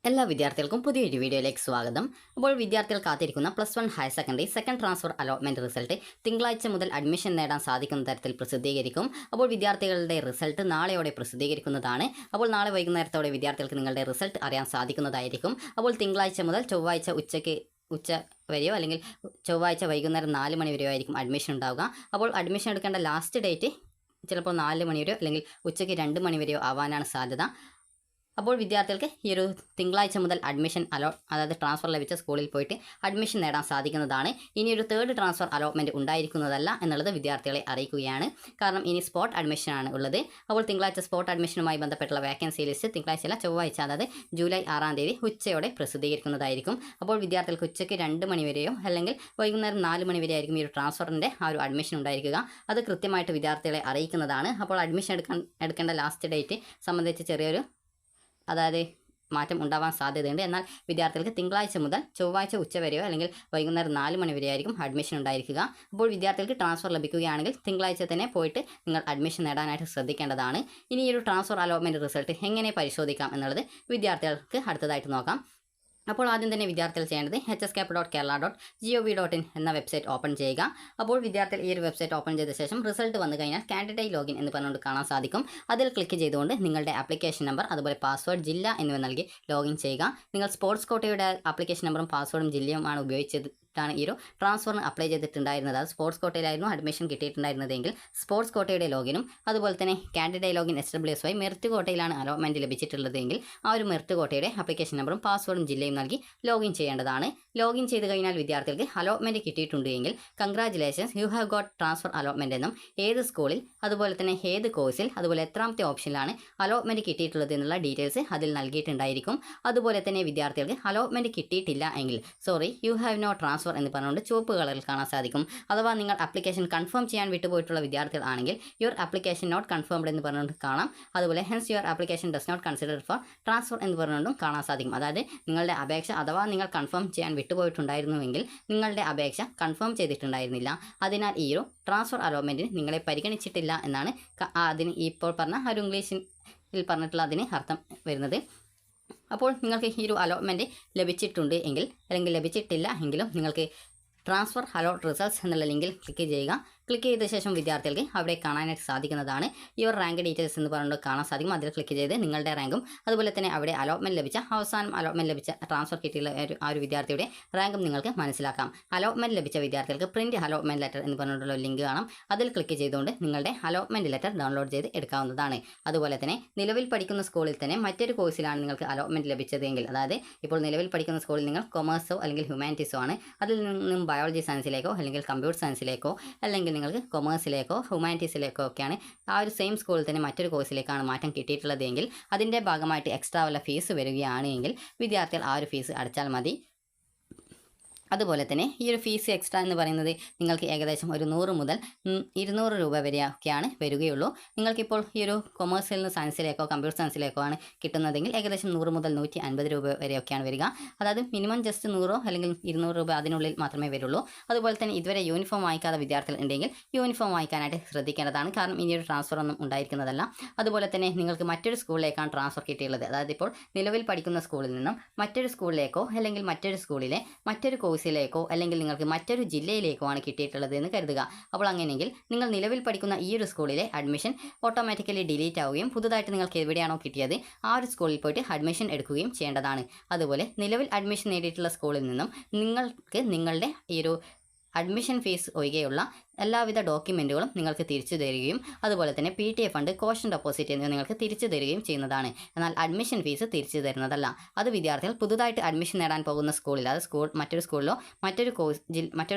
എല്ലാ വിദ്യാർത്ഥികൾക്കും പുതിയൊരു വീഡിയോയിലേക്ക് സ്വാഗതം. അപ്പോൾ വിദ്യാർത്ഥികൾ കാത്തിരിക്കുന്ന +1 higher secondary second transfer allotment result തിങ്കളാഴ്ച മുതൽ അഡ്മിഷൻ നേടാൻ സാധിക്കുന്ന തരത്തിൽ പ്രസിദ്ധീകരിക്കും. അപ്പോൾ വിദ്യാർത്ഥികളുടെ റിസൾട്ട് നാളെയോടെ പ്രസിദ്ധീകരിക്കുന്നതാണ്. അപ്പോൾ നാളെ വൈകുന്നേരത്തോടെ വിദ്യാർത്ഥികൾക്ക് നിങ്ങളുടെ റിസൾട്ട് അറിയാൻ സാധിക്കുന്നതായിരിക്കും. അപ്പോൾ തിങ്കളാഴ്ച മുതൽ ചൊവ്വാഴ്ച ഉച്ച വരെയോ അല്ലെങ്കിൽ ചൊവ്വാഴ്ച വൈകുന്നേരം 4 മണി വരെയോ ആയിരിക്കും അഡ്മിഷൻ ഉണ്ടാവുക. അപ്പോൾ അഡ്മിഷൻ എടുക്കേണ്ട ലാസ്റ്റ് ഡേറ്റ് ചിലപ്പോൾ 4 മണി വരെയോ അല്ലെങ്കിൽ ഉച്ചയ്ക്ക് 2 മണി വരെയോ ആവാനാണ് സാധ്യത. അപ്പോൾ വിദ്യാർത്ഥികൾക്ക് ഈ ഒരു തിങ്കളാഴ്ച മുതൽ അഡ്മിഷൻ അതായത് ട്രാൻസ്ഫർ ലഭിച്ച സ്കൂളിൽ പോയിട്ട് അഡ്മിഷൻ നേടാൻ സാധിക്കുന്നതാണ്. ഇനി ഒരു തേർഡ് ട്രാൻസ്ഫർ അലോട്ട്മെൻറ്റ് ഉണ്ടായിരിക്കുന്നതല്ല എന്നുള്ളത് വിദ്യാർത്ഥികളെ അറിയിക്കുകയാണ്. കാരണം ഇനി സ്പോട്ട് അഡ്മിഷനാണ് ഉള്ളത്. അപ്പോൾ തിങ്കളാഴ്ച സ്പോട്ട് അഡ്മിഷനുമായി ബന്ധപ്പെട്ടുള്ള വേക്കൻസി ലിസ്റ്റ് തിങ്കളാഴ്ച ചൊവ്വാഴ്ച അതായത് ജൂലൈ 6-ാം തീയതി ഉച്ചയോടെ പ്രസിദ്ധീകരിക്കുന്നതായിരിക്കും. അപ്പോൾ വിദ്യാർത്ഥികൾക്ക് ഉച്ചയ്ക്ക് 2 മണി വരെയോ അല്ലെങ്കിൽ വൈകുന്നേരം 4 മണി വരെ ആയിരിക്കും ഈ ഒരു ട്രാൻസ്ഫറിൻ്റെ ആ ഒരു അഡ്മിഷൻ ഉണ്ടായിരിക്കുക. അത് കൃത്യമായിട്ട് വിദ്യാർത്ഥികളെ അറിയിക്കുന്നതാണ്. അപ്പോൾ അഡ്മിഷൻ എടുക്കേണ്ട ലാസ്റ്റ് ഡേറ്റ് സംബന്ധിച്ച് ചെറിയൊരു മാറ്റം ഉണ്ടാവാൻ സാധ്യതയുണ്ട്. എന്നാൽ വിദ്യാർത്ഥികൾക്ക് തിങ്കളാഴ്ച മുതൽ ചൊവ്വാഴ്ച ഉച്ചവരെയോ അല്ലെങ്കിൽ വൈകുന്നേരം 4 മണി വരെ ആയിരിക്കും അഡ്മിഷൻ ഉണ്ടായിരിക്കുക. അപ്പോൾ വിദ്യാർത്ഥികൾക്ക് ട്രാൻസ്ഫർ ലഭിക്കുകയാണെങ്കിൽ തിങ്കളാഴ്ച തന്നെ പോയിട്ട് നിങ്ങൾ അഡ്മിഷൻ നേടാനായിട്ട് ശ്രദ്ധിക്കേണ്ടതാണ്. ഇനി ഈ ഒരു ട്രാൻസ്ഫർ അലോട്ട്മെൻറ്റ് റിസൾട്ട് എങ്ങനെ പരിശോധിക്കാം എന്നുള്ളത് വിദ്യാർത്ഥികൾക്ക് അടുത്തതായിട്ട് നോക്കാം. അപ്പോൾ ആദ്യം തന്നെ വിദ്യാർത്ഥികൾ ചെയ്യേണ്ടത് hscap.kerala.gov.in എന്ന വെബ്സൈറ്റ് ഓപ്പൺ ചെയ്യുക. അപ്പോൾ വിദ്യാർത്ഥികൾ ഈ ഒരു വെബ്സൈറ്റ് ഓപ്പൺ ചെയ്ത ശേഷം റിസൾട്ട് വന്നു കഴിഞ്ഞാൽ കാൻഡിഡേറ്റ് ലോഗിൻ എന്ന് പറഞ്ഞുകൊണ്ട് കാണാൻ സാധിക്കും. അതിൽ ക്ലിക്ക് ചെയ്തുകൊണ്ട് നിങ്ങളുടെ ആപ്ലിക്കേഷൻ നമ്പർ അതുപോലെ പാസ്വേഡ്, ജില്ല എന്നിവ നൽകി ലോഗിൻ ചെയ്യുക. നിങ്ങൾ സ്പോർട്സ് കോട്ടയുടെ ആപ്ലിക്കേഷൻ നമ്പറും പാസ്വേഡും ജില്ലയുമാണ് ഉപയോഗിച്ചത് ഈ ഒരു ട്രാൻസ്ഫറിന് അപ്ലൈ ചെയ്തിട്ടുണ്ടായിരുന്നത്. അത് സ്പോർട്സ് കോട്ടയിലായിരുന്നു അഡ്മിഷൻ കിട്ടിയിട്ടുണ്ടായിരുന്നതെങ്കിൽ സ്പോർട്സ് കോട്ടയുടെ ലോഗിനും അതുപോലെ തന്നെ കാൻഡിഡേറ്റ് ലോഗിൻ SWSY മെറിറ്റ് കോട്ടയിലാണ് അലോട്ട്മെൻറ്റ് ലഭിച്ചിട്ടുള്ളതെങ്കിൽ ആ ഒരു മെറിറ്റ് കോട്ടയുടെ ആപ്ലിക്കേഷൻ നമ്പറും പാസ്വേഡും ജില്ലയും നൽകി ലോഗിൻ ചെയ്യേണ്ടതാണ്. ലോഗിൻ ചെയ്ത് കഴിഞ്ഞാൽ വിദ്യാർത്ഥികൾക്ക് അലോട്ട്മെൻറ്റ് കിട്ടിയിട്ടുണ്ട് എങ്കിൽ congratulations, you have got transfer allotment എന്നും ഏത് സ്കൂളിൽ അതുപോലെ തന്നെ ഏത് കോഴ്സിൽ അതുപോലെ എത്രാമത്തെ ഓപ്ഷനിലാണ് അലോട്ട്മെൻറ്റ് കിട്ടിയിട്ടുള്ളത് എന്നുള്ള ഡീറ്റെയിൽസ് അതിൽ നൽകിയിട്ടുണ്ടായിരിക്കും. അതുപോലെ തന്നെ വിദ്യാർത്ഥികൾക്ക് അലോട്ട്മെൻറ്റ് കിട്ടിയിട്ടില്ല എങ്കിൽ sorry you have no transfer എന്ന് പറഞ്ഞുകൊണ്ട് ചുവപ്പ് കളറിൽ കാണാൻ സാധിക്കും. അഥവാ നിങ്ങൾ ആപ്ലിക്കേഷൻ കൺഫേം ചെയ്യാൻ വിട്ടുപോയിട്ടുള്ള വിദ്യാർത്ഥികൾ ആണെങ്കിൽ യുവർ ആപ്ലിക്കേഷൻ നോട്ട് കൺഫേംഡ് എന്ന് പറഞ്ഞുകൊണ്ട് കാണാം. അതുപോലെ hence your application does not consider for transfer എന്ന് പറഞ്ഞുകൊണ്ടും കാണാൻ സാധിക്കും. അതായത് നിങ്ങളുടെ അപേക്ഷ അഥവാ നിങ്ങൾ കൺഫേം ചെയ്യാൻ വിട്ടുപോയിട്ടുണ്ടായിരുന്നുവെങ്കിൽ നിങ്ങളുടെ അപേക്ഷ കൺഫേം ചെയ്തിട്ടുണ്ടായിരുന്നില്ല. അതിനാൽ ഈ ഒരു ട്രാൻസ്ഫർ അലോട്ട്മെൻറ്റിന് നിങ്ങളെ പരിഗണിച്ചിട്ടില്ല എന്നാണ് അതിന് ഇപ്പോൾ പറഞ്ഞ ഒരു ഇംഗ്ലീഷിൽ പറഞ്ഞിട്ടുള്ള അതിന് അർത്ഥം വരുന്നത്. അപ്പോൾ നിങ്ങൾക്ക് ഈ ഒരു അലോട്ട്മെൻറ്റ് ലഭിച്ചിട്ടുണ്ട് എങ്കിൽ അല്ലെങ്കിൽ ലഭിച്ചിട്ടില്ല എങ്കിലും നിങ്ങൾക്ക് ട്രാൻസ്ഫർ അലോട്ട് റിസൾട്ട്സ് എന്നുള്ള ലിങ്കിൽ ക്ലിക്ക് ചെയ്യുക. ക്ലിക്ക് ചെയ്ത ശേഷം വിദ്യാർത്ഥികൾക്ക് അവിടെ കാണാനായിട്ട് സാധിക്കുന്നതാണ് യുവർ റാങ്ക് ഡീറ്റെയിൽസ് എന്ന് പറഞ്ഞുകൊണ്ട് കാണാൻ സാധിക്കും. അതിൽ ക്ലിക്ക് ചെയ്ത് നിങ്ങളുടെ റാങ്കും അതുപോലെ തന്നെ അവിടെ അലോട്ട്മെൻറ്റ് ലഭിച്ച അലോട്ട്മെൻറ്റ് ലഭിച്ച ട്രാൻസ്ഫർ കിട്ടിയുള്ള ആ ഒരു വിദ്യാർത്ഥിയുടെ റാങ്കും നിങ്ങൾക്ക് മനസ്സിലാക്കാം. അലോട്ട്മെൻറ്റ് ലഭിച്ച വിദ്യാർത്ഥികൾക്ക് പ്രിൻറ്റ് അലോട്ട്മെൻറ്റ് ലെറ്റർ എന്ന് പറഞ്ഞിട്ടുള്ള ലിങ്ക് കാണാം. അതിൽ ക്ലിക്ക് ചെയ്തുകൊണ്ട് നിങ്ങളുടെ അലോട്ട്മെൻറ്റ് ലെറ്റർ ഡൗൺലോഡ് ചെയ്ത് എടുക്കാവുന്നതാണ്. അതുപോലെ തന്നെ നിലവിൽ പഠിക്കുന്ന സ്കൂളിൽ തന്നെ മറ്റൊരു കോഴ്സിലാണ് നിങ്ങൾക്ക് അലോട്ട്മെൻറ്റ് ലഭിച്ചതെങ്കിൽ, അതായത് ഇപ്പോൾ നിലവിൽ പഠിക്കുന്ന സ്കൂളിൽ നിങ്ങൾ കൊമേഴ്സോ അല്ലെങ്കിൽ ഹ്യൂമാനിറ്റീസോ ആണ്, അതിൽ നിന്നും ബയോളജി സയൻസിലേക്കോ അല്ലെങ്കിൽ കമ്പ്യൂട്ടർ സയൻസിലേക്കോ അല്ലെങ്കിൽ നിങ്ങൾക്ക് കൊമേഴ്സിലേക്കോ ഹ്യൂമാനിറ്റീസിലേക്കോ ഒക്കെയാണ് ആ ഒരു സെയിം സ്കൂളിൽ തന്നെ മറ്റൊരു കോഴ്സിലേക്കാണ് മാറ്റം കിട്ടിയിട്ടുള്ളതെങ്കിൽ അതിൻ്റെ ഭാഗമായിട്ട് എക്സ്ട്രാ വല്ല ഫീസ് വരികയാണ് എങ്കിൽ വിദ്യാർത്ഥികൾ ആ ഒരു ഫീസ് അടച്ചാൽ മതി. അതുപോലെ തന്നെ ഈ ഒരു ഫീസ് എക്സ്ട്രാ എന്ന് പറയുന്നത് നിങ്ങൾക്ക് ഏകദേശം ഒരു 100 മുതൽ 200 രൂപ വരെയൊക്കെയാണ് വരികയുള്ളൂ. നിങ്ങൾക്കിപ്പോൾ ഈ ഒരു കൊമേഴ്സിൽ നിന്ന് സയൻസിലേക്കോ കമ്പ്യൂട്ടർ സയൻസിലേക്കോ ആണ് കിട്ടുന്നതെങ്കിൽ ഏകദേശം 100 മുതൽ 150 രൂപ വരെയൊക്കെയാണ് വരിക. അതായത് മിനിമം ജസ്റ്റ് 100 അല്ലെങ്കിൽ 200 രൂപ അതിനുള്ളിൽ മാത്രമേ വരുള്ളൂ. അതുപോലെ തന്നെ ഇതുവരെ യൂണിഫോം വാങ്ങിക്കാത്ത വിദ്യാർത്ഥികൾ ഉണ്ടെങ്കിൽ യൂണിഫോം വാങ്ങിക്കാനായിട്ട് ശ്രദ്ധിക്കേണ്ടതാണ്. കാരണം ഇനിയൊരു ട്രാൻസ്ഫർ ഒന്നും ഉണ്ടായിരിക്കുന്നതല്ല. അതുപോലെ തന്നെ നിങ്ങൾക്ക് മറ്റൊരു സ്കൂളിലേക്കാണ് ട്രാൻസ്ഫർ കിട്ടിയുള്ളത്. അതായത് ഇപ്പോൾ നിലവിൽ പഠിക്കുന്ന സ്കൂളിൽ നിന്നും മറ്റൊരു സ്കൂളിലേക്കോ അല്ലെങ്കിൽ മറ്റൊരു സ്കൂളിലെ മറ്റൊരു കോഴ്സിലേക്കോ അല്ലെങ്കിൽ നിങ്ങൾക്ക് മറ്റൊരു ജില്ലയിലേക്കോ ആണ് കിട്ടിയിട്ടുള്ളത് എന്ന് കരുതുക. അപ്പോൾ അങ്ങനെയെങ്കിൽ നിങ്ങൾ നിലവിൽ പഠിക്കുന്ന ഈ ഒരു സ്കൂളിലെ അഡ്മിഷൻ ഓട്ടോമാറ്റിക്കലി ഡിലീറ്റ് ആവുകയും പുതുതായിട്ട് നിങ്ങൾക്ക് എവിടെയാണോ കിട്ടിയത് ആ ഒരു സ്കൂളിൽ പോയിട്ട് അഡ്മിഷൻ എടുക്കുകയും ചെയ്യേണ്ടതാണ്. അതുപോലെ നിലവിൽ അഡ്മിഷൻ നേടിയിട്ടുള്ള സ്കൂളിൽ നിന്നും നിങ്ങൾക്ക് നിങ്ങളുടെ ഈ ഒരു അഡ്മിഷൻ ഫീസ് ഒഴികെയുള്ള എല്ലാവിധ ഡോക്യുമെൻറ്റുകളും നിങ്ങൾക്ക് തിരിച്ചു തരികയും അതുപോലെ തന്നെ PTA ഫണ്ട്, കോഷൻ ഡെപ്പോസിറ്റ് എന്നിവ നിങ്ങൾക്ക് തിരിച്ചു തരികയും ചെയ്യുന്നതാണ്. എന്നാൽ അഡ്മിഷൻ ഫീസ് തിരിച്ചു തരുന്നതല്ല. അത് വിദ്യാർത്ഥികൾ പുതുതായിട്ട് അഡ്മിഷൻ നേടാൻ പോകുന്ന സ്കൂളിൽ, അത് മറ്റൊരു സ്കൂളിലോ മറ്റൊരു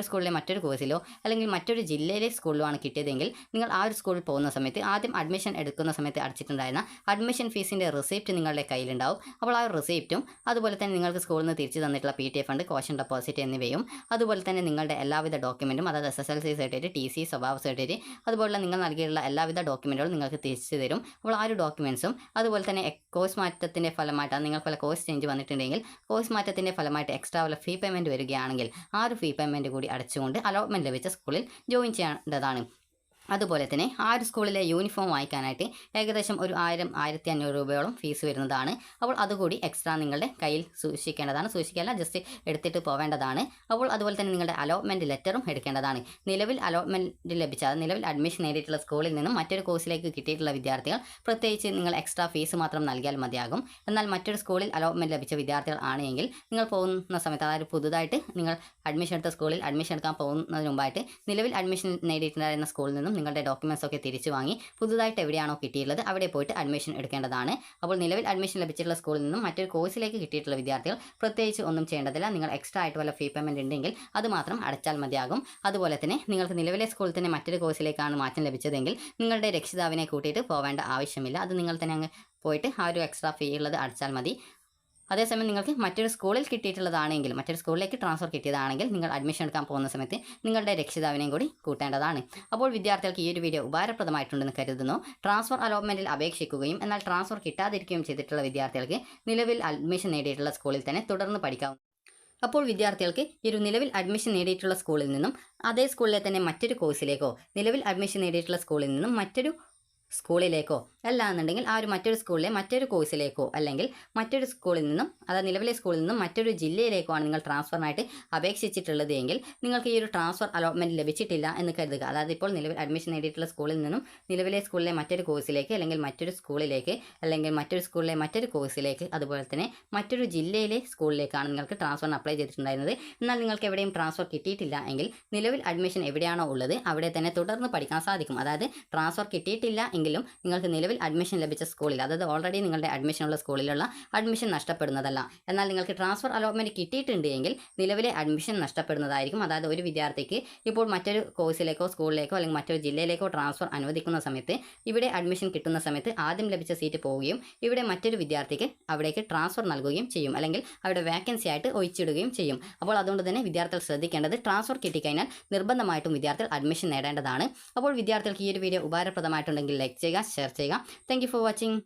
സ്കൂളിലെ മറ്റൊരു കോഴ്സിലോ അല്ലെങ്കിൽ മറ്റൊരു ജില്ലയിലെ സ്കൂളിലോ ആണ് കിട്ടിയതെങ്കിൽ നിങ്ങൾ ആ ഒരു സ്കൂളിൽ പോകുന്ന സമയത്ത് ആദ്യം അഡ്മിഷൻ എടുക്കുന്ന സമയത്ത് അടച്ചിട്ടുണ്ടായിരുന്ന അഡ്മിഷൻ ഫീസിൻ്റെ റിസീപ്റ്റ് നിങ്ങളുടെ കയ്യിലുണ്ടാവും. അപ്പോൾ ആ റിസീപ്റ്റും അതുപോലെ തന്നെ നിങ്ങൾക്ക് സ്കൂളിൽ നിന്ന് തിരിച്ചു തന്നിട്ടുള്ള PTA ഫണ്ട്, കോഷൻ ഡെപ്പോസിറ്റ് എന്നിവയും അതുപോലെ തന്നെ നിങ്ങളുടെ എല്ലാവിധ ഡോക്യുമെൻറ്റും, അതായത് SSLC സർട്ടിഫിക്കറ്റ്, TC, സ്വഭാവ സർട്ടിഫിക്കറ്റ്, അതുപോലെ നിങ്ങൾ നൽകിയിട്ടുള്ള എല്ലാവിധ ഡോക്യുമെൻറ്റുകളും നിങ്ങൾക്ക് തിരിച്ചു തരും. അപ്പോൾ ആ ഒരു ഡോക്യുമെൻറ്റ്സും അതുപോലെ തന്നെ കോഴ്സ് മാറ്റത്തിൻ്റെ ഫലമായിട്ട് നിങ്ങൾക്ക് വല്ല കോഴ്സ് ചേഞ്ച് വന്നിട്ടുണ്ടെങ്കിൽ കോഴ്സ് മാറ്റത്തിൻ്റെ ഫലമായിട്ട് എക്സ്ട്രാ വല്ല ഫീ പേയ്മെൻറ്റ് വരികയാണെങ്കിൽ ആ ഒരു ഫീ പേയ്മെൻറ്റ് കൂടി അടച്ചുകൊണ്ട് അലോട്ട്മെൻറ്റ് ലഭിച്ച സ്കൂളിൽ ജോയിൻ ചെയ്യേണ്ടതാണ്. അതുപോലെ തന്നെ ആ ഒരു സ്കൂളിലെ യൂണിഫോം വാങ്ങിക്കാനായിട്ട് ഏകദേശം ഒരു 1000-1500 രൂപയോളം ഫീസ് വരുന്നതാണ്. അപ്പോൾ അതുകൂടി എക്സ്ട്രാ നിങ്ങളുടെ കയ്യിൽ സൂക്ഷിക്കേണ്ടതാണ്. സൂക്ഷിക്കാനല്ല, ജസ്റ്റ് എടുത്തിട്ട് പോവേണ്ടതാണ്. അപ്പോൾ അതുപോലെ തന്നെ നിങ്ങളുടെ അലോട്ട്മെൻറ്റ് ലെറ്ററും എടുക്കേണ്ടതാണ്. നിലവിൽ അലോട്ട്മെൻറ്റ് ലഭിച്ച നിലവിൽ അഡ്മിഷൻ നേടിയിട്ടുള്ള സ്കൂളിൽ നിന്നും മറ്റൊരു കോഴ്സിലേക്ക് കിട്ടിയിട്ടുള്ള വിദ്യാർത്ഥികൾ പ്രത്യേകിച്ച് നിങ്ങൾ എക്സ്ട്രാ ഫീസ് മാത്രം നൽകിയാൽ മതിയാകും. എന്നാൽ മറ്റൊരു സ്കൂളിൽ അലോട്ട്മെൻറ്റ് ലഭിച്ച വിദ്യാർത്ഥികൾ ആണെങ്കിൽ നിങ്ങൾ പോകുന്ന സമയത്ത്, അതായത് പുതുതായിട്ട് നിങ്ങൾ അഡ്മിഷൻ എടുത്ത സ്കൂളിൽ അഡ്മിഷൻ എടുക്കാൻ പോകുന്നതിന് മുമ്പായിട്ട് നിലവിൽ അഡ്മിഷൻ നേടിയിട്ടുണ്ടായിരുന്ന സ്കൂളിൽ നിന്നും നിങ്ങളുടെ ഡോക്യുമെൻറ്റ്സ് ഒക്കെ തിരിച്ചു വാങ്ങി പുതുതായിട്ട് എവിടെയാണോ കിട്ടിയിട്ടുള്ളത് അവിടെ പോയിട്ട് അഡ്മിഷൻ എടുക്കേണ്ടതാണ്. അപ്പോൾ നിലവിൽ അഡ്മിഷൻ ലഭിച്ചിട്ടുള്ള സ്കൂളിൽ നിന്നും മറ്റൊരു കോഴ്സിലേക്ക് കിട്ടിയിട്ടുള്ള വിദ്യാർത്ഥികൾ പ്രത്യേകിച്ച് ഒന്നും ചെയ്യേണ്ടതില്ല. നിങ്ങൾ എക്സ്ട്രാ ആയിട്ട് വല്ല ഫീ പേയ്മെൻറ്റ് ഉണ്ടെങ്കിൽ അത് മാത്രം അടച്ചാൽ മതിയാകും. അതുപോലെ തന്നെ നിങ്ങൾക്ക് നിലവിലെ സ്കൂളിൽ തന്നെ മറ്റൊരു കോഴ്സിലേക്കാണ് മാറ്റം ലഭിച്ചതെങ്കിൽ നിങ്ങളുടെ രക്ഷിതാവിനെ കൂട്ടിയിട്ട് പോവേണ്ട ആവശ്യമില്ല. അത് നിങ്ങൾ തന്നെ അങ്ങ് പോയിട്ട് ആ ഒരു എക്സ്ട്രാ ഫീ ഉള്ളത് അടച്ചാൽ മതി. അതേസമയം നിങ്ങൾക്ക് മറ്റൊരു സ്കൂളിൽ കിട്ടിയിട്ടുള്ളതാണെങ്കിൽ, മറ്റൊരു സ്കൂളിലേക്ക് ട്രാൻസ്ഫർ കിട്ടിയതാണെങ്കിൽ നിങ്ങൾ അഡ്മിഷൻ എടുക്കാൻ പോകുന്ന സമയത്ത് നിങ്ങളുടെ രക്ഷിതാവിനെയും കൂടി കൂട്ടേണ്ടതാണ്. അപ്പോൾ വിദ്യാർത്ഥികൾക്ക് ഈ ഒരു വീഡിയോ ഉപകാരപ്രദമായിട്ടുണ്ടെന്ന് കരുതുന്നു. ട്രാൻസ്ഫർ അലോട്ട്മെൻറ്റിൽ അപേക്ഷിക്കുകയും എന്നാൽ ട്രാൻസ്ഫർ കിട്ടാതിരിക്കുകയും ചെയ്തിട്ടുള്ള വിദ്യാർത്ഥികൾക്ക് നിലവിൽ അഡ്മിഷൻ നേടിയിട്ടുള്ള സ്കൂളിൽ തന്നെ തുടർന്ന് പഠിക്കാവും. അപ്പോൾ വിദ്യാർത്ഥികൾക്ക് ഈ ഒരു നിലവിൽ അഡ്മിഷൻ നേടിയിട്ടുള്ള സ്കൂളിൽ നിന്നും അതേ സ്കൂളിലെ തന്നെ മറ്റൊരു കോഴ്സിലേക്കോ, നിലവിൽ അഡ്മിഷൻ നേടിയിട്ടുള്ള സ്കൂളിൽ നിന്നും മറ്റൊരു സ്കൂളിലേക്കോ, അല്ല എന്നുണ്ടെങ്കിൽ ആ ഒരു മറ്റൊരു സ്കൂളിലെ മറ്റൊരു കോഴ്സിലേക്കോ, അല്ലെങ്കിൽ മറ്റൊരു സ്കൂളിൽ നിന്നും, അതായത് നിലവിലെ സ്കൂളിൽ നിന്നും മറ്റൊരു ജില്ലയിലേക്കോ ആണ് നിങ്ങൾ ട്രാൻസ്ഫറിനായിട്ട് അപേക്ഷിച്ചിട്ടുള്ളത് എങ്കിൽ നിങ്ങൾക്ക് ഈ ഒരു ട്രാൻസ്ഫർ അലോട്ട്മെൻറ്റ് ലഭിച്ചിട്ടില്ല എന്ന് കരുതുക. അതായത് ഇപ്പോൾ നിലവിൽ അഡ്മിഷൻ നേടിയിട്ടുള്ള സ്കൂളിൽ നിന്നും നിലവിലെ സ്കൂളിലെ മറ്റൊരു കോഴ്സിലേക്ക്, അല്ലെങ്കിൽ മറ്റൊരു സ്കൂളിലേക്ക്, അല്ലെങ്കിൽ മറ്റൊരു സ്കൂളിലെ മറ്റൊരു കോഴ്സിലേക്ക്, അതുപോലെ തന്നെ മറ്റൊരു ജില്ലയിലെ സ്കൂളിലേക്കാണ് നിങ്ങൾക്ക് ട്രാൻസ്ഫറിന് അപ്ലൈ ചെയ്തിട്ടുണ്ടായിരുന്നത്. എന്നാൽ നിങ്ങൾക്ക് എവിടെയും ട്രാൻസ്ഫർ കിട്ടിയിട്ടില്ല എങ്കിൽ നിലവിൽ അഡ്മിഷൻ എവിടെയാണോ ഉള്ളത് അവിടെ തന്നെ തുടർന്ന് പഠിക്കാൻ സാധിക്കും. അതായത് ട്രാൻസ്ഫർ കിട്ടിയിട്ടില്ല എങ്കിലും നിങ്ങൾക്ക് നിലവിൽ അഡ്മിഷൻ ലഭിച്ച സ്കൂളിൽ, അതായത് ഓൾറെഡി നിങ്ങളുടെ അഡ്മിഷനുള്ള സ്കൂളിലുള്ള അഡ്മിഷൻ നഷ്ടപ്പെടുന്നതല്ല. എന്നാൽ നിങ്ങൾക്ക് ട്രാൻസ്ഫർ അലോട്ട്മെൻറ്റ് കിട്ടിയിട്ടുണ്ട് എങ്കിൽ നിലവിലെ അഡ്മിഷൻ നഷ്ടപ്പെടുന്നതായിരിക്കും. അതായത് ഒരു വിദ്യാർത്ഥിക്ക് ഇപ്പോൾ മറ്റൊരു കോഴ്സിലേക്കോ സ്കൂളിലേക്കോ അല്ലെങ്കിൽ മറ്റൊരു ജില്ലയിലേക്കോ ട്രാൻസ്ഫർ അനുവദിക്കുന്ന സമയത്ത് ഇവിടെ അഡ്മിഷൻ കിട്ടുന്ന സമയത്ത് ആദ്യം ലഭിച്ച സീറ്റ് പോവുകയും ഇവിടെ മറ്റൊരു വിദ്യാർത്ഥിക്ക് അവിടേക്ക് ട്രാൻസ്ഫർ നൽകുകയും ചെയ്യും, അല്ലെങ്കിൽ അവിടെ വേക്കൻസി ആയിട്ട് ഒഴിച്ചിടുകയും ചെയ്യും. അപ്പോൾ അതുകൊണ്ട് തന്നെ വിദ്യാർത്ഥികൾ ശ്രദ്ധിക്കേണ്ടത്, ട്രാൻസ്ഫർ കിട്ടിക്കഴിഞ്ഞാൽ നിർബന്ധമായിട്ടും വിദ്യാർത്ഥികൾ അഡ്മിഷൻ നേടേണ്ടതാണ്. അപ്പോൾ വിദ്യാർത്ഥികൾക്ക് ഈ ഒരു വീഡിയോ ഉപകാരപ്രദമായിട്ടുണ്ടെങ്കിൽ ലൈക്ക് ചെയ്യുക, ഷെയർ ചെയ്യുക. Thank you for watching.